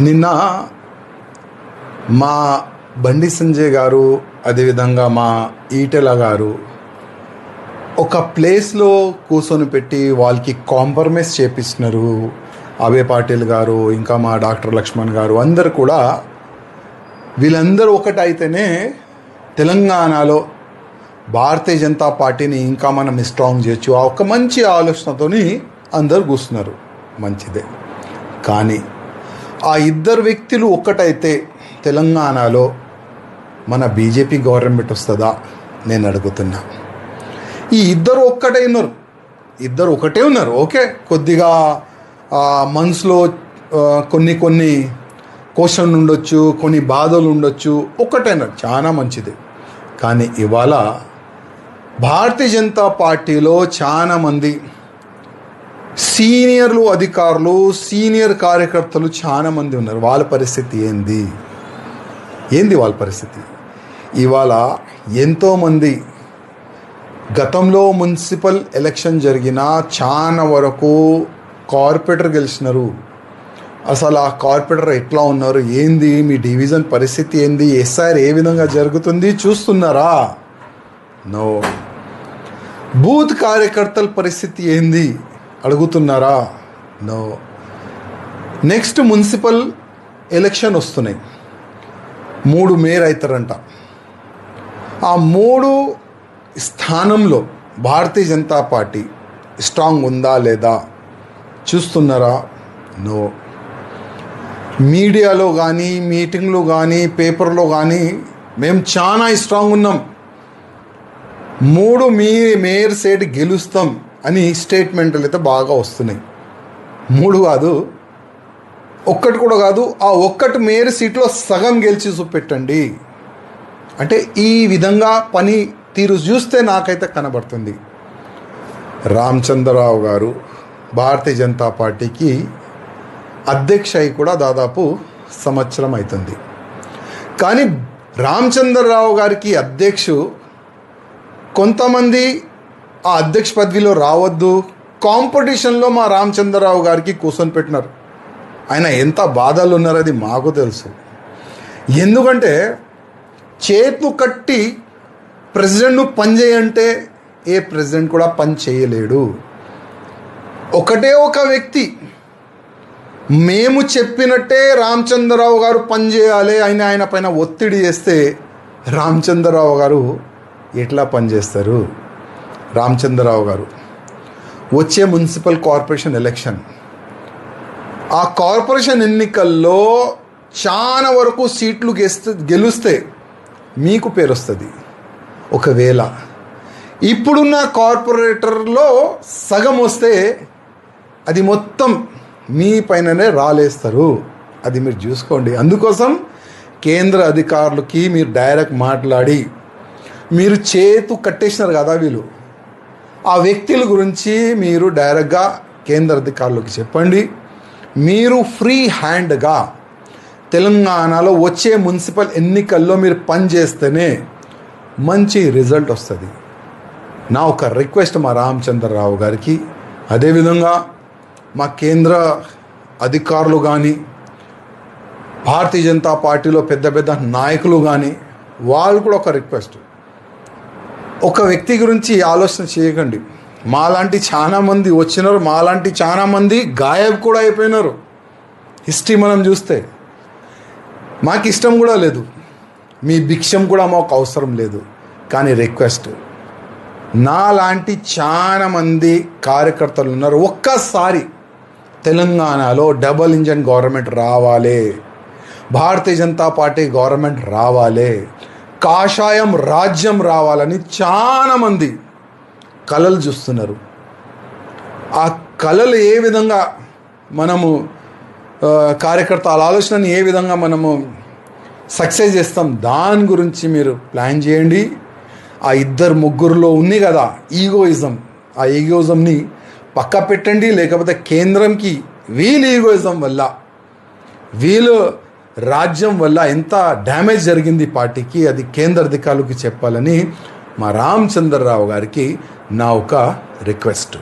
నిన్న మా బండి సంజయ్ గారు, అదేవిధంగా మా ఈటెల గారు ఒక ప్లేస్లో కూర్చొని పెట్టి వాళ్ళకి కాంప్రమైజ్ చేపిస్తున్నారు. అభయ్ పాటిల్ గారు, ఇంకా మా డాక్టర్ లక్ష్మణ్ గారు అందరు కూడా వీళ్ళందరూ ఒకటైతేనే తెలంగాణలో భారతీయ జనతా పార్టీని ఇంకా మనం స్ట్రాంగ్ చేయొచ్చు. ఆ ఒక మంచి ఆలోచనతోని అందరు కూర్చున్నారు, మంచిదే. కానీ ఆ ఇద్దరు వ్యక్తులు ఒక్కటైతే తెలంగాణలో మన బీజేపీ గవర్నమెంట్ వస్తుందా నేను అడుగుతున్నా. ఈ ఇద్దరు ఒక్కటే ఉన్నారు, ఇద్దరు ఒకటే ఉన్నారు. ఓకే, కొద్దిగా మనసులో కొన్ని క్వశ్చన్ ఉండొచ్చు, కొన్ని బాధలు ఉండొచ్చు, ఒక్కటేనారు, చాలా మంచిది. కానీ ఇవాళ భారతీయ జనతా పార్టీలో చాలామంది సీనియర్లు, అధికారులు, సీనియర్ కార్యకర్తలు చాలామంది ఉన్నారు. వాళ్ళ పరిస్థితి ఏంది వాళ్ళ పరిస్థితి? ఇవాళ ఎంతోమంది గతంలో మున్సిపల్ ఎలక్షన్ జరిగిన చాలా వరకు కార్పొరేటర్ గెలిచినారు. అసలు ఆ కార్పొరేటర్ ఎట్లా ఉన్నారు, ఏంది మీ డివిజన్ పరిస్థితి ఏంది, ఎస్ఐఆర్ ఏ విధంగా జరుగుతుంది చూస్తున్నారా? నో. బూత్ కార్యకర్తల పరిస్థితి ఏంది అడుగుతున్నారా? నో. నెక్స్ట్ మున్సిపల్ ఎలక్షన్ వస్తున్నాయి, 3 మేయర్ అవుతారంట. ఆ 3 స్థానంలో భారతీయ జనతా పార్టీ స్ట్రాంగ్ ఉందా లేదా చూస్తున్నారా? నో. మీడియాలో కానీ, మీటింగ్లో కానీ, పేపర్లో కానీ మేము చాలా స్ట్రాంగ్ ఉన్నాం, 3 మేయర్ సీట్ గెలుస్తాం అని స్టేట్మెంట్లు అయితే బాగా వస్తున్నాయి. 3 కాదు, ఒక్కటి కూడా కాదు, ఆ ఒక్కటి మేయర్ సీట్లో సగం గెలిచి చూపెట్టండి అంటే ఈ విధంగా పని తీరు చూస్తే నాకైతే కనబడుతుంది. రామచంద్రరావు గారు భారతీయ జనతా పార్టీకి అధ్యక్ష అయి కూడా దాదాపు సంవత్సరం అవుతుంది. కానీ రామచంద్రరావు గారికి కొంతమంది ఆ అధ్యక్ష పదవిలో రావద్దు, కాంపిటీషన్లో మా రామచంద్రరావు గారికి కూర్చొని పెట్టినారు. ఆయన ఎంత బాధలు ఉన్నారో అది మాకు తెలుసు. ఎందుకంటే చేతులు కట్టి ప్రెసిడెంట్ను పని చేయంటే ఏ ప్రెసిడెంట్ కూడా పని చేయలేడు. ఒకటే ఒక వ్యక్తి మేము చెప్పినట్టే రామచంద్రరావు గారు పనిచేయాలి అని ఆయన పైన ఒత్తిడి చేస్తే రామచంద్రరావు గారు ఎట్లా పనిచేస్తారు? రామచంద్రరావు గారు వచ్చే మున్సిపల్ కార్పొరేషన్ ఎలక్షన్, ఆ కార్పొరేషన్ ఎన్నికల్లో చాలా వరకు సీట్లు గెలిస్తే మీకు పేరు వస్తుంది. ఒకవేళ ఇప్పుడున్న కార్పొరేటర్లో సగం వస్తే అది మొత్తం మీ పైననే రాలేస్తారు. అది మీరు చూసుకోండి. అందుకోసం కేంద్ర అధికారులకి మీరు డైరెక్ట్ మాట్లాడి, మీరు చేతు కట్టేసినారు కదా వీళ్ళు, ఆ వ్యక్తుల గురించి మీరు డైరెక్ట్గా కేంద్ర అధికారులకు చెప్పండి. మీరు ఫ్రీ హ్యాండ్గా తెలంగాణలో వచ్చే మున్సిపల్ ఎన్నికల్లో మీరు పనిచేస్తేనే మంచి రిజల్ట్ వస్తుంది. నా ఒక రిక్వెస్ట్ మా రామచంద్రరావు గారికి, అదేవిధంగా మా కేంద్ర అధికారులు కానీ, భారతీయ జనతా పార్టీలో పెద్ద నాయకులు కానీ, వాళ్ళు కూడా ఒక రిక్వెస్ట్, ఒక వ్యక్తి గురించి ఆలోచన చేయకండి. మాలాంటి చాలామంది వచ్చినారు, మాలాంటి చాలామంది గాయబ్ కూడా అయిపోయినారు. హిస్టరీ మనం చూస్తే మాకు ఇష్టం కూడా లేదు, మీ భిక్షం కూడా మాకు అవసరం లేదు. కానీ రిక్వెస్ట్, నాలాంటి చాలామంది కార్యకర్తలు ఉన్నారు, ఒక్కసారి తెలంగాణలో డబుల్ ఇంజన్ గవర్నమెంట్ రావాలి, భారతీయ జనతా పార్టీ గవర్నమెంట్ రావాలి, కాషాయం రాజ్యం రావాలని చాలామంది కలలు చూస్తున్నారు. ఆ కలలు ఏ విధంగా మనము కార్యకర్తల ఆలోచనని ఏ విధంగా మనము సక్సెస్ చేస్తాం, దాని గురించి మీరు ప్లాన్ చేయండి. ఆ 2-3లో ఉంది కదా ఈగోయిజం, ఆ ఈగోయిజంని పక్క పెట్టండి. లేకపోతే కేంద్రంకి వీళ్ళ ఈగోయిజం వల్ల, వీళ్ళు రాజ్యం వల్ల ఎంత డ్యామేజ్ జరిగింది పార్టీకి, అది కేంద్ర అధికారులకు చెప్పాలని మా రామచంద్రరావు గారికి నా ఒక రిక్వెస్ట్.